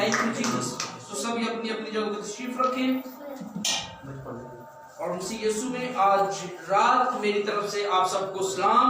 Thank you Jesus. तो सभी अपनी अपनी जगह पर तशरीफ रखें और मसीह यीशु में आज रात मेरी तरफ से आप सबको सलाम।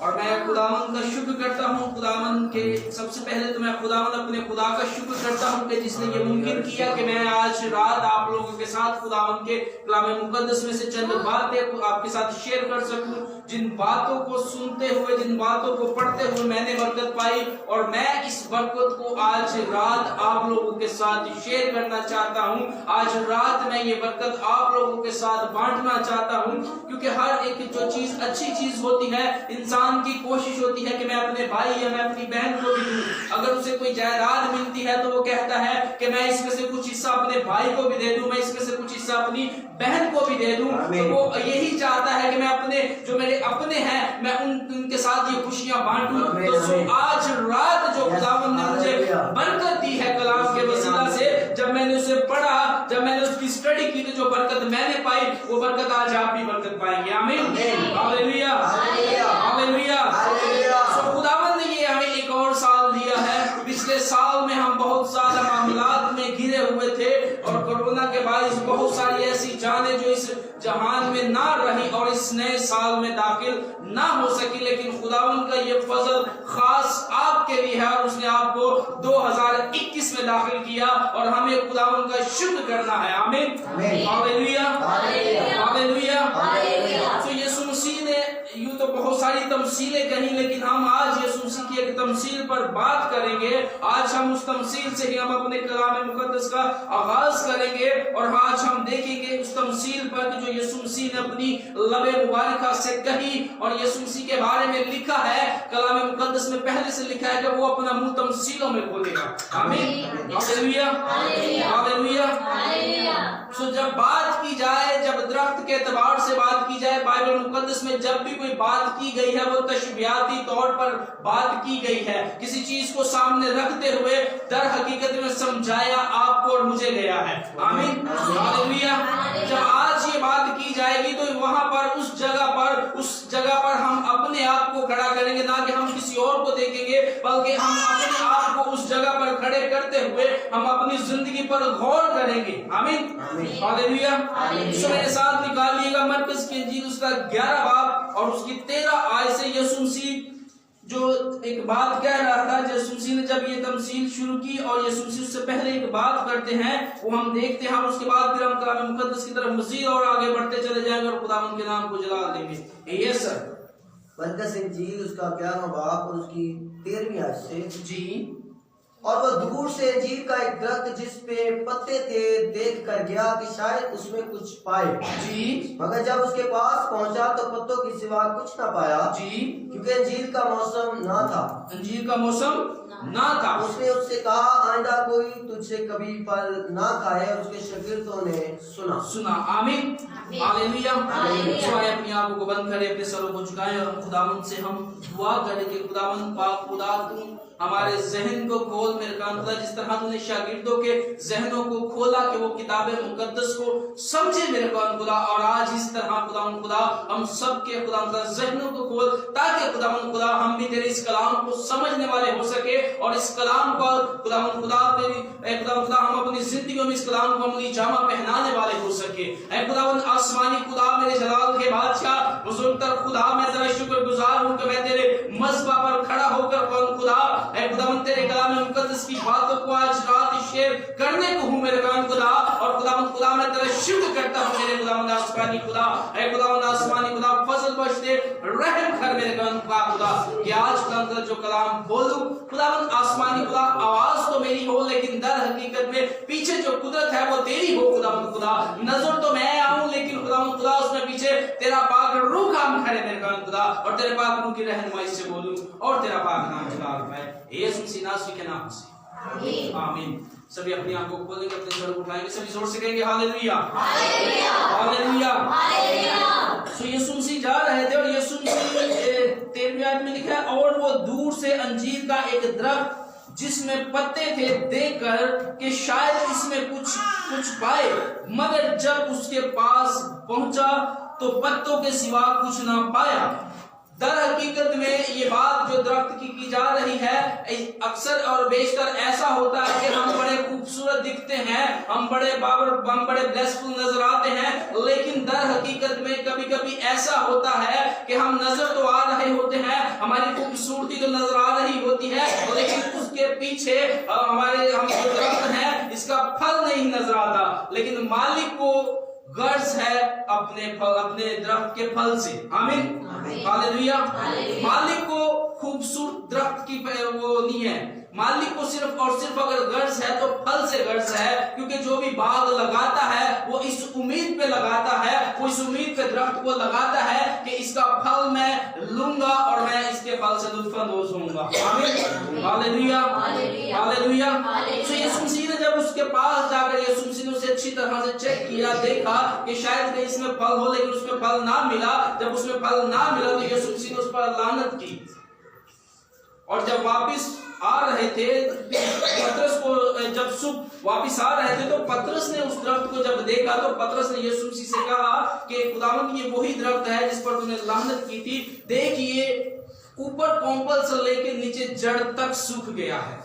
और मैं खुदावंद का शुक्र करता हूँ। खुदावंद के सबसे पहले तो मैं खुदावंद अपने खुदा का शुक्र करता हूँ कि जिसने ये मुमकिन किया कि मैं आज रात आप लोगों के साथ खुदावंद के कलाम मुकद्दस में से चंद बातें आपके साथ शेयर कर सकूं। जिन बातों को सुनते हुए, जिन बातों को पढ़ते हुए मैंने बरकत पाई, और मैं इस बरकत को आज रात आप लोगों के साथ शेयर करना चाहता हूँ। आज रात मैं ये बरकत आप लोगों के साथ बांटना चाहता हूँ, क्योंकि हर एक जो चीज अच्छी चीज होती है, इंसान की कोशिश होती है कि मैं अपने भाई या मैं अपनी बहन को भी दूं। अगर उसे कोई जायदाद मिलती है तो वो कहता है कि मैं इसमें से कुछ हिस्सा अपने भाई को भी दे दूं, मैं इसमें से कुछ हिस्सा अपनी बहन को भी दे दूं। तो वो यही चाहता है कि मैं अपने जो मेरे अपने हैं मैं उनके साथ ये खुशियां बांटूं। तो आज रात जो खुदावंद ने मुझे बरकत दी है कलाम के वसीला से, जब मैंने उसे पढ़ा, जब मैंने उसकी स्टडी की, तो जो बरकत मैंने पाई वो बरकत आज आप भी बरकत पाएंगे। आमीन, हालेलुया, हालेलुया। सो खुदावंद ने ये हमें एक और साल दिया है। पिछले साल में हम बहुत सारे मामलात में घिरे हुए थे और कोरोना के बाद बहुत सारी ऐसी जानें जो इस जहान में ना रही और इस नए साल में दाखिल ना हो सकी, लेकिन खुदावंद का ये फजल खास आपके लिए है और उसने आपको 2021 में दाखिल किया और हमें खुदावंद का शुक्र करना है। आमीन, हालेलुया, हालेलुया। तो यीशु मसीह ने यूं तो बहुत सारी तमसीलें कही, लेकिन हम आज यीशु मसीह की एक तमसील पर बात करेंगे। आज हम उस तमसील से ही हम अपने कलाम मुकद्दस का आगाज करेंगे और आज हम देखेंगे उस तमसील पर जो यीशु मसीह ने अपनी लबे मुबारका से कही और यीशु मसीह के बारे में लिखा है। कलाम मुकद्दस में पहले से लिखा है कि वो अपना मुंह तमसीलों में खोलेगा। आमीन, हालेलुया, हालेलुया। सो जब बात की जाए, जब दरख्त के एतबार से बात की जाए, बाइबल मुकद्दस में जब भी कोई बात की गई है वो तशबीहाती तौर पर बात की गई है। किसी चीज को सामने रखते हुए दर हकीकत में समझाया आपको और मुझे गया है। आमीन, हालेलुया। जब आज ये बात की जाएगी तो वहां पर उस जगह पर हम अपने आप को खड़ा करेंगे, ना कि हम किसी और को देखेंगे, बल्कि हम अपने आप को उस जगह पर खड़े करते हुए हम अपनी जिंदगी पर गौर करेंगे। आमीन, हालेलुया। तो मेरे साथ निकालिएगा मरकज की इंजील उसका 11 बाब और उसकी 13 आयत से यीशु मसीह जो एक बात कह रहा था। यीशु मसीह ने जब ये तमसील शुरू की और यीशु मसीह से पहले एक बात करते हैं, वो हम देखते हैं, उसके बाद फिर हम कलाम मुकद्दस की तरफ मजीद और आगे बढ़ते चले जाएंगे और खुदावंद के नाम को जलाल देंगे। Yes sir. मरकज इंजील उसका 11वां बाब और उसकी 13वीं आयत से। जी। और वह दूर से अंजीर का एक दरख्त जिस पे पत्ते थे देख कर गया कि शायद उसमें कुछ पाए। जी। मगर जब उसके पास पहुंचा तो पत्तों की सिवा कुछ ना पाया। जी। क्योंकि अंजीर का मौसम ना था। अंजीर का मौसम ना था। उसने उससे कहा, आइंदा कोई तुझसे कभी फल ना खाए। और उसके शागिर्दों ने सुना। आमीन, हालेलुया। अपनी आंखों को बंद करें, अपने सरों को झुकाएं और खुदावंद से हम दुआ करें कि खुदावंद पाक खुदा तुम हमारे जहन को खोल मेरे खुदा, जिस तरह तूने शागिर्दों के जहनों को खोला कि वो किताबे मुकद्दस को समझे मेरे खुदा, और आज इस तरह खुदा हम सब के खुदा जहनों को खोल, ताकि खुदा हम भी तेरे इस कलाम को समझने वाले हो सके और इस कलाम को खुदा तेरी खुदा हम अपनी जिंदगी में इस कलाम को अपनी जामा पहनाने वाले हो सके। खुदावंद आसमानी खुदा, मेरे जलाल के बादशाह, बुजुर्गतर खुदा, मैं तेरा शुक्रगुजार हूं कि मैं तेरे मज़बा पर खड़ा होकर खुदा खुदावंद तेरे कलाम मुकद्दस की बातों को आज रात शेयर करने को हूं मेरे खुदा। और खुदा मैं तेरा शुक्र करता हूं मेरे खुदावंद आसमानी खुदा, खुदावंद आसमानी खुदा, फजल बख्श दे, रहम कर मेरे खुदा कि आज खुदा जो कलाम बोलूं खुदावंद आसमानी खुदा, आवाज तो मेरी हो लेकिन दर हकीकत में पीछे जो कुदरत है वो तेरी हो खुदावंद खुदा। नजर तो मैं आऊं लेकिन खुदावंद खुदा उसमें पीछे तेरा पाक रूह काम करे मेरे खुदा, और तेरे पाक रूह की रहनुमाई से बोलूं और तेरा पाक नाम जलाल पाए यीशु मसीह नासरी के नाम से। आमीन। सभी अपनी आंखों को खोलेंगे, अपने सर को उठाएंगे, सभी जोर से कहेंगे हालेलुया, हालेलुया, हालेलुया, हालेलुया। सो यीशु मसीह जा रहे थे और यीशु मसीह 13वीं आयत में लिखा है, और वो दूर से अंजीर का एक दरख्त जिसमें पत्ते थे देखकर कि शायद इसमें कुछ पाए, मगर जब उसके पास पहुंचा तो पत्तों के सिवा कुछ ना पाया। दर हकीकत में ये बात जो दरख्त की जा रही है, अक्सर और बेशतर ऐसा होता है कि हम बड़े खूबसूरत दिखते हैं, हम बड़े ब्लेसफुल नजर आते हैं, लेकिन दर हकीकत में कभी कभी ऐसा होता है कि हम नजर तो आ रहे होते हैं, हमारी खूबसूरती तो नजर आ रही होती है, लेकिन उसके पीछे हम जो दरख्त हैं इसका फल नहीं नजर आता। लेकिन मालिक को गर्ज है अपने दरख्त के फल से। आमीन, हालेलुया। मालिक को खूबसूरत दरख्त की वो नहीं है, मालिक को सिर्फ और सिर्फ अगर गर्ज है तो फल से गर्ज है, क्योंकि जो भी बाग लगाता है वो इस उम्मीद पे लगाता है, वो इस उम्मीद पे दरख्त को लगाता है कि इसका फल मैं लूंगा और मैं इसके फल से लुत्फानंदोज होऊंगा। आमीन, हालेलुया, हालेलुया। तो यीशु मसीह ने जब उसके पास जाकर यीशु मसीह ने उसे अच्छी तरह से चेक किया, देखा कि शायद कहीं इसमें फल हो, लेकिन उसमें फल ना मिला। जब उसमें फल ना मिला तो यीशु मसीह ने उस पर लानत की, और जब वापिस आ रहे थे पतरस को, जब सुबह वापिस आ रहे थे तो पतरस ने उस दरख्त को जब देखा तो पतरस ने यीशु मसीह से कहा कि खुदावंद ये वही दरख्त है जिस पर तूने लानत की थी, देखिए ऊपर कोंपल से लेकर नीचे जड़ तक सूख गया है।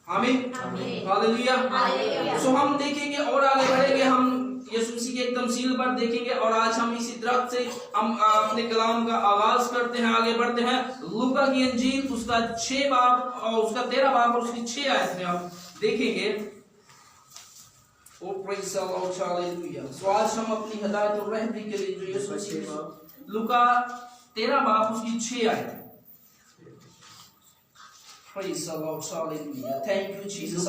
आमीन, हालेलुया। सो हम देखेंगे और आगे बढ़ेंगे, हम यीशु मसीह की एक तमसील पर देखेंगे, और आज हम इसी दरख्त से हम अपने कलाम का आगाज करते हैं, आगे बढ़ते हैं। लूका की इंजील उसका 6 बाब और उसका 13 बाब और उसकी 6 आयत में हम देखेंगे। ओ प्रेज़ द लॉर्ड, हालेलुया। सो आज हम अपनी हिदायत और रहबरी के लिए जो यीशु मसीह लूका 13 बाब उसकी 6 आयत। Praise the Lord, hallelujah. Thank you Jesus.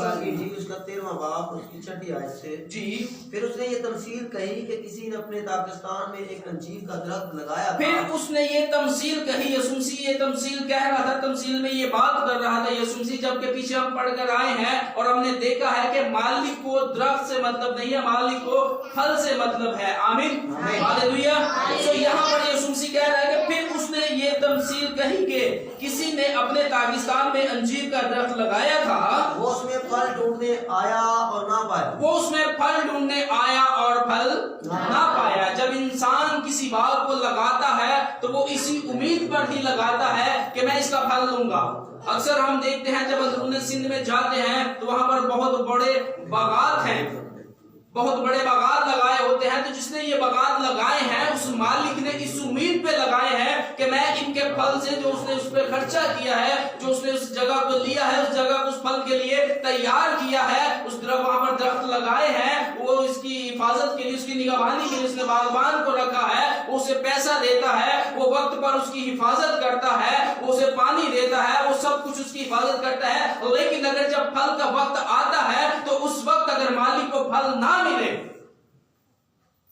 उसका 13वां बाब उसकी 6 आयत से जी। फिर उसने ये तमसील कही कि किसी ने अपने दागिस्तान में एक अंजीर का दरख्त लगाया था। फिर उसने ये तमसील कही, यीशु मसीह ये तमसील कह रहा था, तमसील में ये बात कर रहा था यीशु मसीह, जबकि पीछे हम पढ़कर आए हैं और हमने देखा है कि मालिक को दरख्त से मतलब नहीं है, मालिक को फल से मतलब है। आमीन, हालेलुया। तो यहाँ पर यीशु मसीह कह रहा है कि फिर उसने ये तमसील कही कि किसी ने अपने दागिस्तान में अंजीर का दरख्त लगाया था, वो उसमें फल ढूंढने आया और ना पाया। वो उसमें फल ढूंढने आया और फल ना पाया। जब इंसान किसी बाग को लगाता है तो वो इसी उम्मीद पर ही लगाता है कि मैं इसका फल लूंगा। अक्सर हम देखते हैं जब अंदरूनी सिंध में जाते हैं तो वहां पर बहुत बड़े बागात हैं, बहुत बड़े बागात लगाए होते हैं। तो जिसने ये बागात लगाए हैं उस मालिक ने इस उम्मीद पे लगाए हैं कि मैं इनके फल से, जो उसने उस पर खर्चा किया है, जो उसने उस जगह को लिया है, उस जगह को उस फल के लिए तैयार किया है, उस वहां पर दरख्त लगाए हैं, वो इसकी हिफाजत के लिए, उसकी निगरानी के लिए उसने बागबान को रखा है, वो उसे पैसा देता है, वो वक्त पर उसकी हिफाजत करता है, वो उसे पानी देता है, वो सब कुछ उसकी हिफाजत करता है। लेकिन अगर जब फल का वक्त आता है तो उस वक्त अगर मालिक को फल ना मिले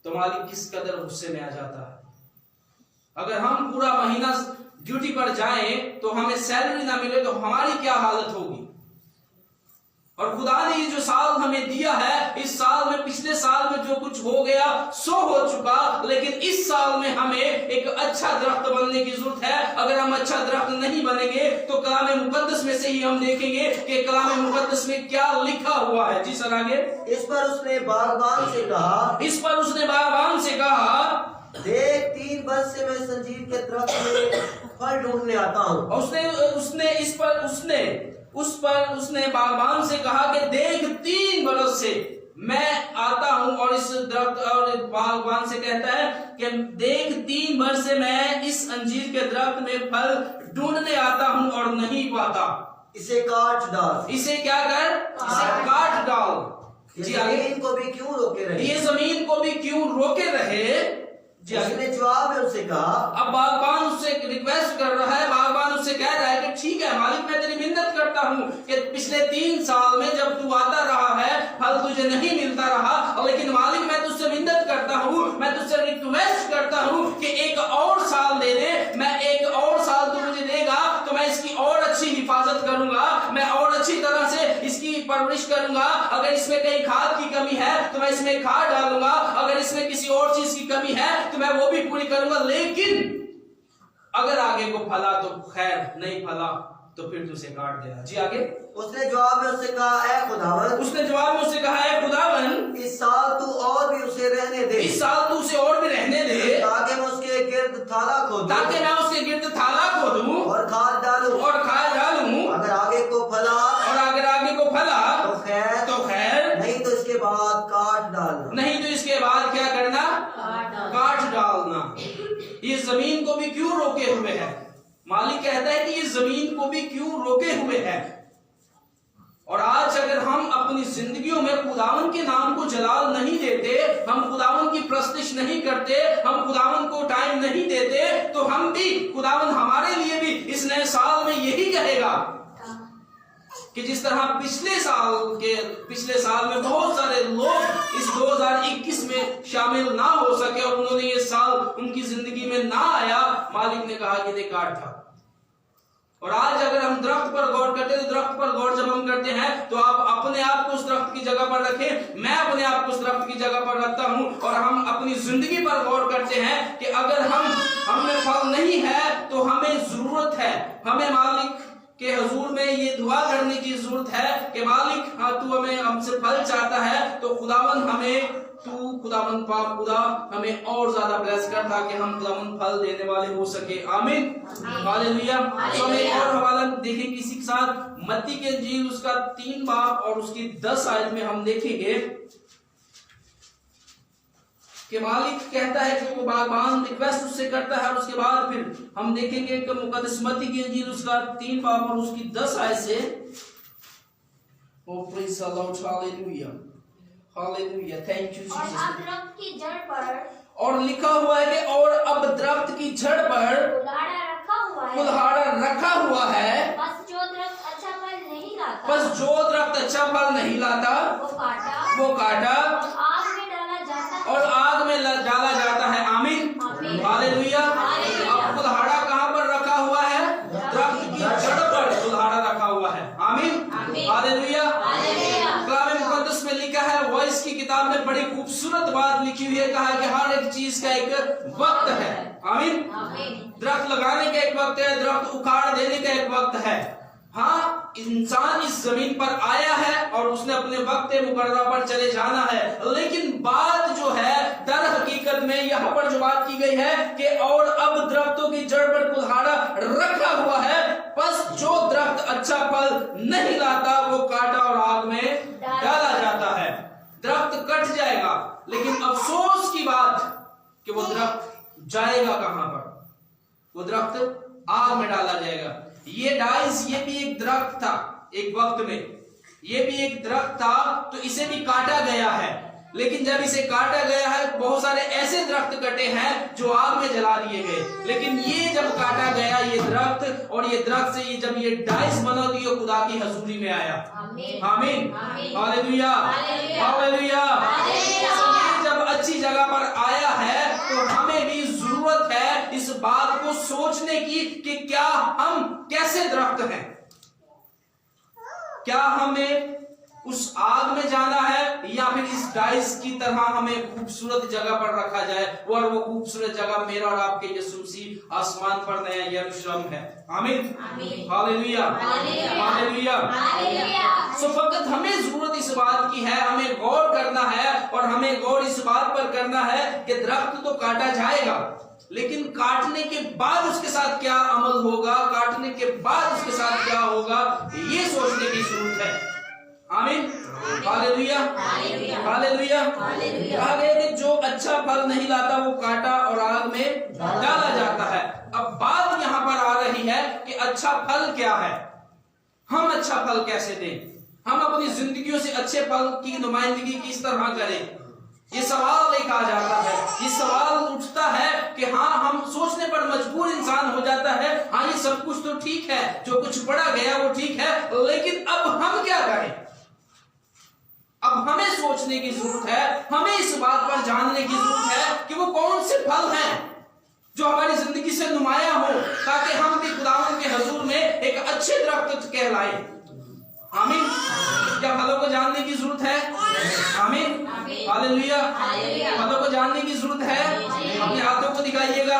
तो मालिक किस कदर गुस्से में आ जाता है। अगर हम पूरा महीना ड्यूटी पर जाएं तो हमें सैलरी ना मिले तो हमारी क्या हालत होगी। और खुदा ने ये जो साल हमें दिया है, इस साल में, पिछले साल में जो कुछ हो गया सो हो चुका, लेकिन इस साल में हमें एक अच्छा दरख्त बनने की जरूरत है। अगर हम अच्छा दरख्त नहीं बनेंगे तो कलाम मुकद्दस में से ही हम देखेंगे कि कलाम मुकद्दस में क्या लिखा हुआ है। जी सर, आगे। इस पर उसने बागबान से कहा, इस पर उसने बागबान से कहा, देख 3 वर्ष से मैं संजीव के दरख्त में फल ढूंढने आता हूँ। उसने बागबान से कहा कि देख 3 बरस से मैं आता हूं, और इस दरख्त, और बागबान से कहता है कि देख 3 वर्ष से मैं इस अंजीर के दरख्त में फल ढूंढने आता हूं और नहीं पाता। इसे काट डाल। इसे क्या कर? इसे काट डाल। जी, जमीन को भी क्यों रोके रहे? ये जमीन को भी क्यों रोके रहे? उसने जवाब में उससे कहा, अब बागबान उससे रिक्वेस्ट कर रहा है, बागबान उससे कह रहा है कि ठीक है मालिक, मैं तेरी मिन्नत करता हूँ कि पिछले 3 साल में जब तू आता रहा है फल तुझे नहीं मिलता रहा, लेकिन मालिक मैं तुझसे मिन्नत करता हूँ, मैं तुझसे रिक्वेस्ट करता हूँ कि एक और साल दे दे। मैं एक और साल तू मुझे देगा तो मैं इसकी और अच्छी हिफाजत करूंगा, मैं और अच्छी तरह से इसकी परवरिश करूंगा। अगर इसमें कहीं खाद की कमी है तो मैं इसमें खाद डालूंगा, अगर इसमें किसी और चीज की कमी है तो मैं वो भी पूरी करूंगा, लेकिन अगर आगे को फला तो खैर, नहीं फला तो फिर तुझे काट देना। जी, आगे। उसने जवाब में उससे कहा, ऐ खुदावन, उसने जवाब में उससे कहा, है खुदावन, इस साल तू और भी उसे रहने दे, इस साल तू उसे और भी रहने दे, ताकि मैं उसके गिर्द थाला खोदूं, ताकि मैं उसके गिर्द थाला खोदूं और खाद डालूं, और खाद डालूं, अगर आगे को फला और अगर आगे को फला तो खैर, नहीं तो इसके बाद काट डालना। नहीं तो इसके बाद क्या करना? काट डालना। ये जमीन को भी क्यों रोके हुए है? मालिक कहता है कि ये जमीन को भी क्यों रोके हुए है। और आज अगर हम अपनी जिंदगियों में खुदावन के नाम को जलाल नहीं देते, हम खुदावन की प्रस्तिश नहीं करते, हम खुदावन को टाइम नहीं देते, तो हम भी, खुदावन हमारे लिए भी इस नए साल में यही कहेगा कि जिस तरह पिछले साल में बहुत सारे लोग इस 2021 में शामिल ना हो सके और उन्होंने ये साल उनकी जिंदगी में ना आया, मालिक ने कहा कि दे काट था। और आज अगर हम दरख्त पर गौर करते हैं, तो दरख्त पर गौर जब हम करते हैं तो आप अपने आप को उस दरख्त की जगह पर रखें, मैं अपने आप को उस दरख्त की जगह पर रखता हूं, और हम अपनी जिंदगी पर गौर करते हैं कि अगर हम में फल नहीं है तो हमें जरूरत है, हमें मालिक के हजूर में ये दुआ करने की जरूरत है कि मालिक तू हमें हमसे फल चाहता है तो खुदावन पाक खुदा हमें और ज्यादा ब्लेस कर ताकि हम खुदावन फल देने वाले हो सके। आमीन, हालेलुया। तो हम एक और हवाला देखें किसी के साथ, मत्ती के इंजील उसका 3 बाब और उसकी 10 आयत में हम देखेंगे कि मालिक कहता है कि वो बागबान रिक्वेस्ट उससे करता है, और उसके बाद फिर हम देखेंगे कि मुकद्दस मत्ती की इंजील उसका 3 बाब और उसकी 10 आयत से, O praise the Lord, hallelujah hallelujah, thank you Jesus. और अब दरख्त की जड़ पर, और लिखा हुआ है कि और अब दरख्त की जड़ पर कुल्हाड़ा रखा हुआ है, बस जो दरख्त अच्छा फल नहीं लाता, नहीं लाता वो काटा और आग में डाला जाता है। आमीन, हालेलुया। अब कुल्हाड़ा कहाँ पर रखा हुआ है? दरख्त की जड़ पर कुल्हाड़ा रखा हुआ है। आमीन, हालेलुया। कलाम मुकद्दस में लिखा है, वॉइस की किताब में बड़ी खूबसूरत बात लिखी हुई है, कहा कि हर एक चीज का एक वक्त है। आमीन। दरख्त लगाने का एक वक्त है, दरख्त उखाड़ देने का एक वक्त है। हाँ, इंसान इस जमीन पर आया है और उसने अपने वक्त मुकर्ररा पर चले जाना है, लेकिन बात जो है दर हकीकत में यहाँ पर जो बात की गई है कि और अब दरख्तों की जड़ पर कुल्हाड़ा रखा हुआ है, बस जो दरख्त अच्छा फल नहीं लाता वो काटा और आग में डाला जाता है। दरख्त कट जाएगा, लेकिन अफसोस की बात कि वो दरख्त जाएगा कहां पर? वो दरख्त आग में डाला जाएगा। ये डाइस, ये भी एक दरख्त था एक वक्त में, ये भी एक दरख्त था, तो इसे भी काटा गया है। लेकिन जब इसे काटा गया है, बहुत सारे ऐसे दरख्त कटे हैं जो आग में जला दिए गए, लेकिन ये जब काटा गया ये दरख्त, और ये दरख्त से ये जब ये डाइस बना तो ये खुदा की हजूरी में आया। आमीन, हालेलुया, हालेलुया। जब अच्छी जगह पर आया है तो हमें भी जरूरत है इस बात को सोचने की कि क्या हम कैसे दरख्त हैं, क्या हमें उस आग में जाना है या फिर इस डाइस की तरह हमें खूबसूरत जगह पर रखा जाए, और वो खूबसूरत जगह मेरा और आपके यीशु मसीह आसमान पर नया यरूशलेम है। आमीन, हालेलुया, हालेलुया। सो फकत हमें जरूरत इस बात की है, हमें गौर करना है, और हमें गौर इस बात पर करना है कि दरख्त तो काटा जाएगा, लेकिन काटने के बाद उसके साथ क्या अमल होगा, काटने के बाद उसके साथ क्या होगा, ये सोचने की जरूरत है। आमीन, हालेलुया, हालेलुया। कहा गया कि जो अच्छा फल नहीं लाता वो काटा और आग में डाला जाता है। अब बात यहाँ पर आ रही है कि अच्छा फल क्या है, हम अच्छा फल कैसे दें, हम अपनी जिंदगियों से अच्छे फल की नुमाइंदगी किस तरह करें, ये सवाल लेकर आ जाता है। ये सवाल उठता है कि हाँ, हम सोचने पर मजबूर इंसान हो जाता है, हाँ ये सब कुछ तो ठीक है, जो कुछ पढ़ा गया वो ठीक है, लेकिन अब हम क्या करें? अब हमें सोचने की जरूरत है, हमें इस बात पर जानने की जरूरत है कि वो कौन से फल हैं जो हमारी जिंदगी से नुमाया हो, ताकि हम भी खुदावंद के हजूर में एक अच्छे दरख्त कहलाए। आमीन। क्या फलों को जानने की जरूरत है? आमीन, हालेलुया। फलों को जानने की जरूरत है, अपने हाथों को दिखाइएगा।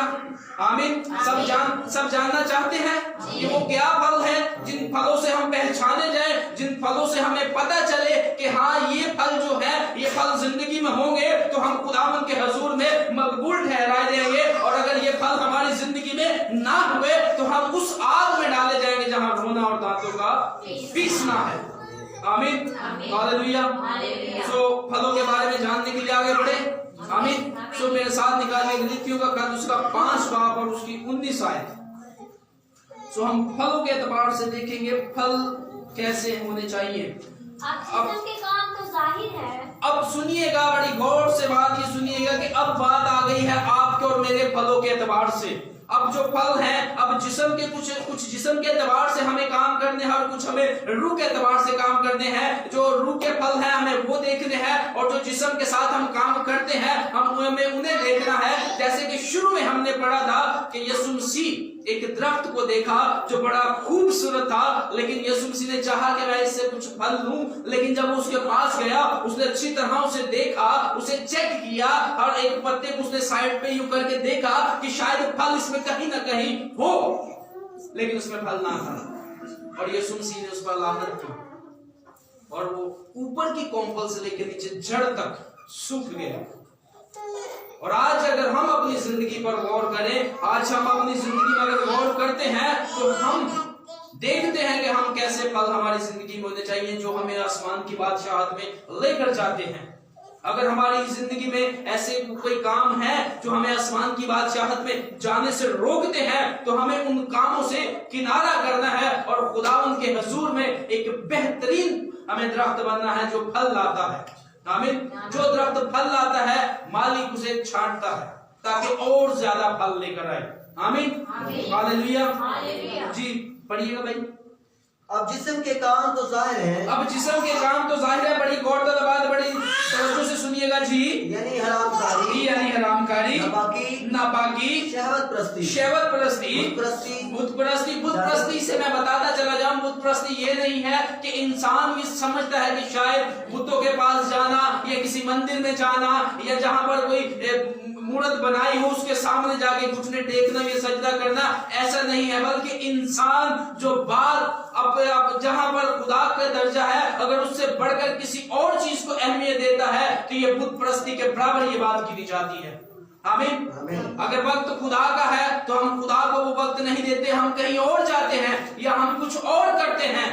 आमीन। सब जानना चाहते हैं कि वो क्या फल है जिन फलों से हम पहचाने जाए, जिन फलों से हमें पता चले कि हाँ ये फल जो है, ये फल जिंदगी में होंगे तो हम खुदावंद के हजूर में मकबूल ठहराए जाएंगे, और अगर ये फल हमारी ना हुए तो हम उस आग में डाले जाएंगे जहां रोना और दांतों का पीसना है। आमीन, हालेलुया। सो फलों के बारे में जानने के लिए आगे बढ़े। आमीन। सो मेरे साथ निकालने गलीतियों का खत उसका 5 बाब और उसकी 19 आयत। सो हम फलों के एतबार से देखेंगे फल कैसे होने चाहिए। अब के काम तो जाहिर है। अब सुनिएगा, बड़ी गौर से बात ये सुनिएगा कि अब बात आ गई है आपके और मेरे फलों के एतबार से। अब जो फल हैं, अब जिस्म के कुछ जिस्म के एतबार से हमें काम करने हैं और कुछ हमें रूह के एतबार से काम करने हैं। जो रूह के फल हैं हमें वो देखने हैं, और जो जिस्म के साथ हम काम करते हैं हमें उन्हें देखना है। जैसे कि शुरू में हमने पढ़ा था कि यीशु मसीह एक दरख्त को देखा जो बड़ा खूबसूरत था, लेकिन यीशु मसीह ने चाहा कि मैं इससे कुछ फल लूं। लेकिन जब वो उसके पास गया, उसने अच्छी तरह उसे देखा, उसे चेक किया, और एक पत्ते को उसने साइड पे यूं करके देखा कि शायद फल इसमें कहीं ना कहीं हो, लेकिन उसमें फल ना था। और यीशु मसीह ने उस पर लानत की और वो ऊपर की कोंपल से लेकर नीचे जड़ तक सूख गया। और आज अगर हम अपनी जिंदगी पर गौर करें, आज हम अपनी जिंदगी में अगर गौर करते हैं तो हम देखते हैं कि हम कैसे फल हमारी जिंदगी में होने चाहिए जो हमें आसमान की बादशाहत में लेकर जाते हैं। अगर हमारी जिंदगी में ऐसे कोई काम है जो हमें आसमान की बादशाहत में जाने से रोकते हैं, तो हमें उन कामों से किनारा करना है और खुदावंद के हुजूर में एक बेहतरीन हमें दरख्त बनना है जो फल लाता है। आमीन। जो दरख्त फल लाता है मालिक उसे छांटता है ताकि और ज्यादा फल लेकर आए। आमीन, हालेलुया। जी पढ़िएगा भाई। अब जिस्म के काम तो जाहिर है। अब जिस्म के काम तो जाहिर है, बड़ी गौर बात, बड़ी तवज्जो से सुनिएगा जी। यानी हरामकारी, यानी हरामकारी, नापाकी, शहवत परस्ती, शहवत परस्ती, बुत परस्ती। बुत परस्ती से मैं बताता चला जाऊं, बुत परस्ती ये नहीं है कि इंसान ये समझता है कि शायद बुतों के पास जाना या किसी मंदिर में जाना या जहां पर कोई मूर्त बनाई हो उसके सामने जाके घुटने टेकना या सजदा करना, ऐसा नहीं है। बल्कि इंसान जो बात जहां पर खुदा का दर्जा है, अगर उससे बढ़कर किसी और चीज को अहमियत देता है तो ये बुत परस्ती के बराबर ये बात गिनी जाती है। आमीन। अगर वक्त खुदा का है तो हम खुदा को वो वक्त नहीं देते, हम कहीं और जाते हैं या हम कुछ और करते हैं,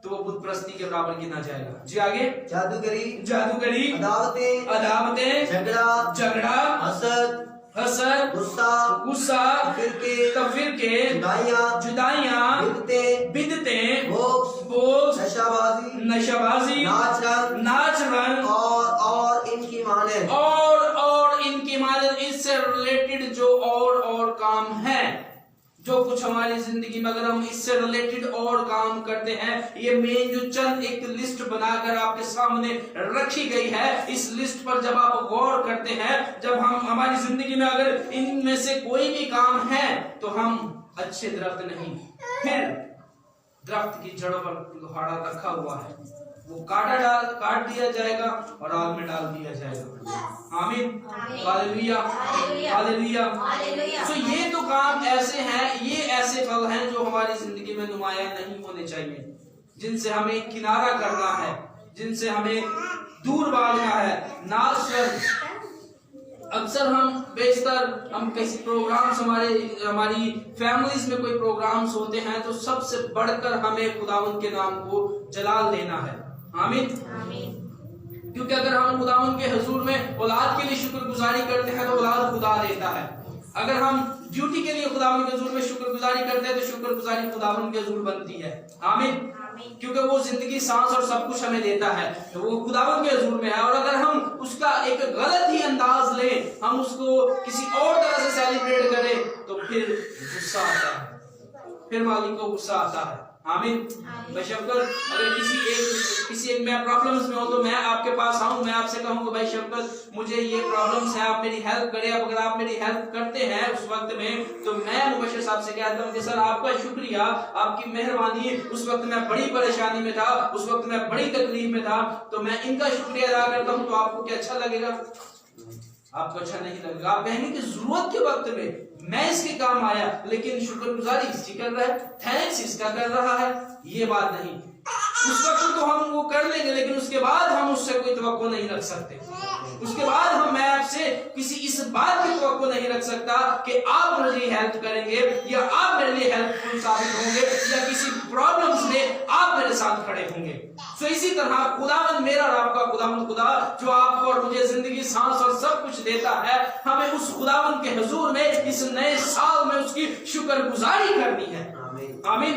तो वो बुत परस्ती के बराबर गिना जाएगा। जी आगे। जादूगरी, अदावतें, झगड़ा, हसद, गुस्सा, तफरीके, जुदाइयां, बिदतें, भोग, नशाबाजी, नाच रंग और इनकी मानद, और इनकी मानद, इससे रिलेटेड जो और काम है, जो कुछ हमारी जिंदगी में अगर हम इससे रिलेटेड और काम करते हैं, ये मेन जो चंद एक लिस्ट बनाकर आपके सामने रखी गई है, इस लिस्ट पर जब आप गौर करते हैं, जब हम हमारी जिंदगी में अगर इनमें से कोई भी काम है तो हम अच्छे दरख्त नहीं, फिर दरख्त की जड़ों पर लोहाड़ा रखा हुआ है, वो काट दिया जाएगा और आग में डाल दिया जाएगा। आमीन, हालेलुया, हालेलुया। तो ये तो काम ऐसे हैं, ये ऐसे फल हैं जो हमारी जिंदगी में नुमाया नहीं होने चाहिए, जिनसे हमें किनारा करना है, जिनसे हमें दूर भागना है। अक्सर हम किसी प्रोग्राम्स हमारी फैमिलीज में कोई प्रोग्राम्स होते हैं तो सबसे बढ़कर हमें खुदावंद के नाम को जलाल देना है। आमीन। क्योंकि अगर हम खुदावंद के हुजूर में औलाद के लिए शुक्रगुजारी करते हैं तो औलाद खुदा देता है। अगर हम ड्यूटी के लिए खुदावंद के हुजूर में शुक्रगुजारी करते हैं तो शुक्रगुजारी खुदावंद के हुजूर बनती है। आमीन। क्योंकि वो जिंदगी, सांस और सब कुछ हमें देता है, तो वो खुदावंद के हुजूर में है। और अगर हम उसका एक गलत ही अंदाज लें, हम उसको किसी और तरह से सेलिब्रेट करें, तो फिर गुस्सा आता है, फिर मालिक को गुस्सा आता है। आमीन। बशक्कत अगर किसी एक मैं प्रॉब्लम्स में हो तो मैं आपके पास आऊं, मैं आपसे कहूंगा भाई शक्कत मुझे ये प्रॉब्लम्स है, आप मेरी हेल्प करें। अब अगर आप मेरी हेल्प करते हैं उस वक्त में, तो मैं मुबशिर साहब से कहता हूं कि सर आपका शुक्रिया, आपकी मेहरबानी। उस वक्त मैं बड़ी परेशानी में था, उस वक्त मैं बड़ी तकलीफ में था, तो मैं इनका शुक्रिया अदा करता हूं। तो आपको क्या अच्छा लगेगा? आपको अच्छा नहीं लगेगा। आप कहेंगे कि जरूरत के वक्त में मैं इसके काम आया, लेकिन शुक्रगुजारी इसकी कर रहा है, थैंक्स इसका कर रहा है, ये बात नहीं। उस वक्त तो हम वो कर लेंगे, लेकिन उसके बाद हम उससे कोई तवक्को नहीं रख सकते। उसके बाद मैं आपसे किसी इस बात की तवक्को नहीं रख सकता कि आप मुझे हेल्प करेंगे या आप मेरे लिए हेल्पफुल साबित होंगे या किसी प्रॉब्लम्स में आप मेरे साथ खड़े होंगे। तो इसी तरह खुदावंद मेरा और आपका खुदावंद खुदा जो आपको और मुझे जिंदगी, सांस और सब कुछ देता है, हमें उस खुदावंद के हुजूर में इस नए साल में उसकी शुक्रगुजारी करनी है। आमीन,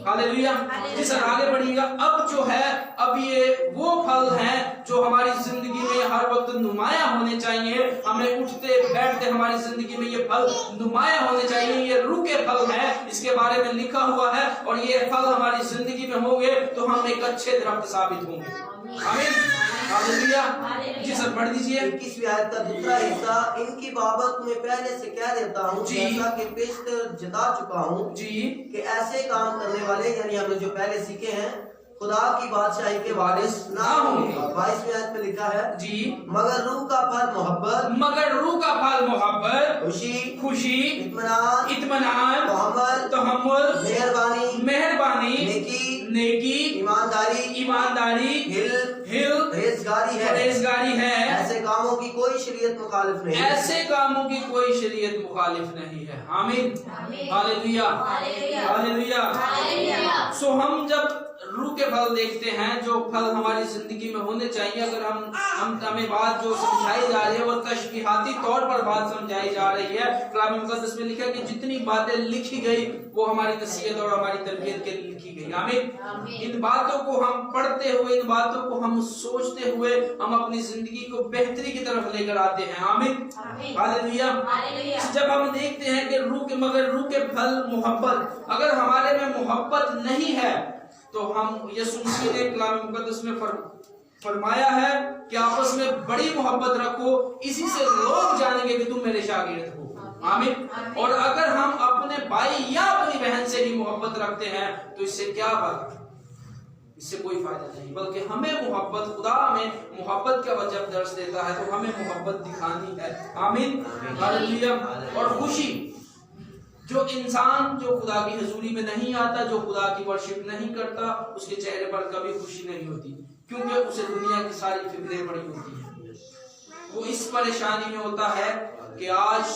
हालेलुया। जिस आगे बढ़िएगा, अब जो है, अब ये वो फल हैं जो हमारी जिंदगी में हर वक्त नुमाया होने चाहिए। हमें उठते बैठते हमारी जिंदगी में ये फल नुमाया होने चाहिए। ये रूह के फल हैं, इसके बारे में लिखा हुआ है, और ये फल हमारी जिंदगी में होंगे तो हम एक अच्छे दरख्त साबित होंगे। आमीन, हालेलुया। जी सर, पढ़ दीजिए 21वीं आयत का दूसरा हिस्सा। इनकी बाबत मैं पहले से कह देता हूँ, जैसा कि पेशतर जता चुका हूँ जी, कि ऐसे काम करने वाले, यानी हमने जो पहले सीखे हैं, खुदा की बादशाही के वारिस ना होंगे। 22वीं आयत में लिखा है जी, मगर रूह का फल मोहब्बत, मगर रूह का फल मोहब्बत, खुशी, इत्मीनान, तहम्मुल, मेहरबानी, नेकी, ईमानदारी, परहेजगारी है। ऐसे कामों की कोई शरीयत मुखालिफ नहीं है। ऐसे कामों की कोई शरीयत मुखालिफ नहीं है। आमीन, हालेलुया, हालेलुया। सो हम जब रूह के फल देखते हैं, जो फल हमारी जिंदगी में होने चाहिए, अगर हम हमें बात जो समझाई जा रही है वो तशबीहाती तौर पर बात समझाई जा रही है। कलाम मुक़द्दस में लिखा कि जितनी बातें लिखी गई वो हमारी नसीहत और हमारी तरबियत के लिए लिखी गई। आमीन। इन बातों को हम पढ़ते हुए, इन बातों को हम सोचते हुए, हम अपनी जिंदगी को बेहतरी की तरफ लेकर आते हैं। आमीन, हालेलुया। जब हम देखते हैं कि मगर रूह के फल मोहब्बत, अगर हमारे में मोहब्बत नहीं है तो हम, यीशु मसीह ने कलाम मुक़द्दस में फरमाया है कि आपस में बड़ी मोहब्बत रखो, इसी से लोग जानेंगे कि तुम मेरे शागिर्द हो। आमीन। और अगर हम अपने भाई या अपनी बहन से भी मोहब्बत रखते हैं तो इससे क्या बात, इससे कोई फायदा नहीं, बल्कि हमें मोहब्बत, खुदा हमें मोहब्बत का जब दर्श देता है तो हमें मोहब्बत दिखानी है। आमीन, हालेलुया। और खुशी, जो इंसान जो खुदा की हजूरी में नहीं आता, जो खुदा की वर्शिप नहीं करता, उसके चेहरे पर कभी खुशी नहीं होती, क्योंकि उसे दुनिया की सारी फिक्रें पड़ी होती हैं। वो इस परेशानी में होता है कि आज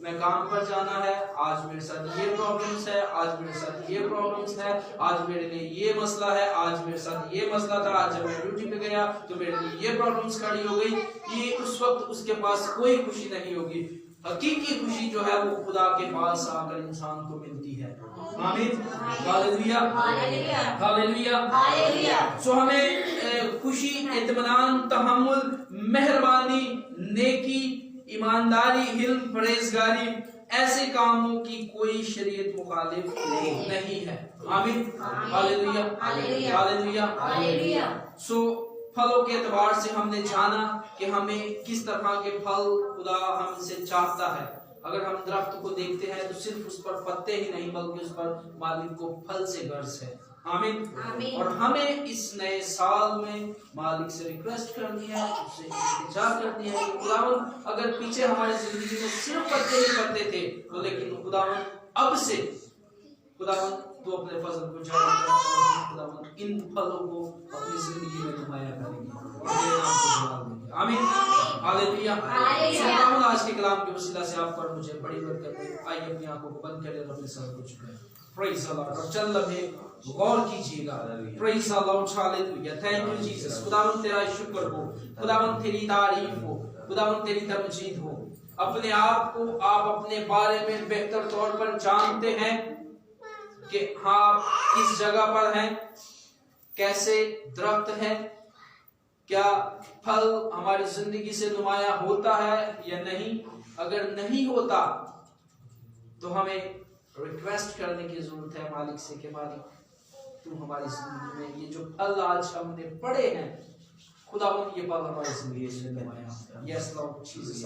मैं काम पर जाना है, आज मेरे साथ ये प्रॉब्लम्स है, आज मेरे साथ ये प्रॉब्लम्स है, आज मेरे लिए ये मसला है, आज मेरे साथ ये मसला था, आज जब मैं ड्यूटी पे गया तो मेरे लिए ये प्रॉब्लम्स खड़ी हो गई। ये उस वक्त उसके पास कोई खुशी नहीं होगी। हकीकी खुशी जो है वो खुदा के पास आकर इंसान को मिलती है। आमीन, हालेलुया, हालेलुया। सो हमें खुशी, इत्मीनान, तहम्मुल, मेहरबानी, नेकी, ईमानदारी, हिल्म, परहेजगारी, ऐसे कामों की कोई शरीयत मुखालिफ नहीं है। आमीन, हालेलुया, हालेलुया। सो फलों के एतबार से हमने जाना कि हमें किस तरह के फल खुदा हमसे चाहता है। अगर हम दरख्त को देखते हैं तो सिर्फ उस पर पत्ते ही नहीं, बल्कि उस पर मालिक को फल से गर्ज है। आमीन। और हमें इस नए साल में मालिक से रिक्वेस्ट करनी है, उससे इल्तिजा करनी है कि खुदावंद, अगर पीछे हमारी जिंदगी में सिर्फ पत्ते ही पत्ते थे तो, लेकिन खुदावंद अब से, खुदावंद तू अपने फजल को जारी कर, खुदावंद इन फलों को अपनी जिंदगी में नुमाया करेंगे और तेरे नाम को जलाल देंगे। आमीन, हालेलुया। खुदावंद आज के कलाम के वसीला से आप पर मुझे बड़ी बरकत दे। आइए अपनी आंखों को बंद करें और अपने सर को झुकाएं। Praise the Lord. और चंद लम्हे गौर कीजिएगा। Praise the Lord, hallelujah. Thank you Jesus. खुदावंद तेरा शुक्र हो, खुदावंद तेरी तारीफ हो, खुदावंद तेरी तमजीद हो। अपने आप को, आप अपने बारे में बेहतर तौर पर जानते हैं कि हाँ किस जगह पर हैं, कैसे दरख्त है, क्या फल हमारी जिंदगी से नुमाया होता है या नहीं। अगर नहीं होता तो हमें रिक्वेस्ट करने की जरूरत है मालिक से कि मालिक तू हमारी जिंदगी में ये जो फल आज हमने पढ़े हैं, खुदावंद ये फल हमारी जिंदगी से नुमाया। Yes Lord Jesus.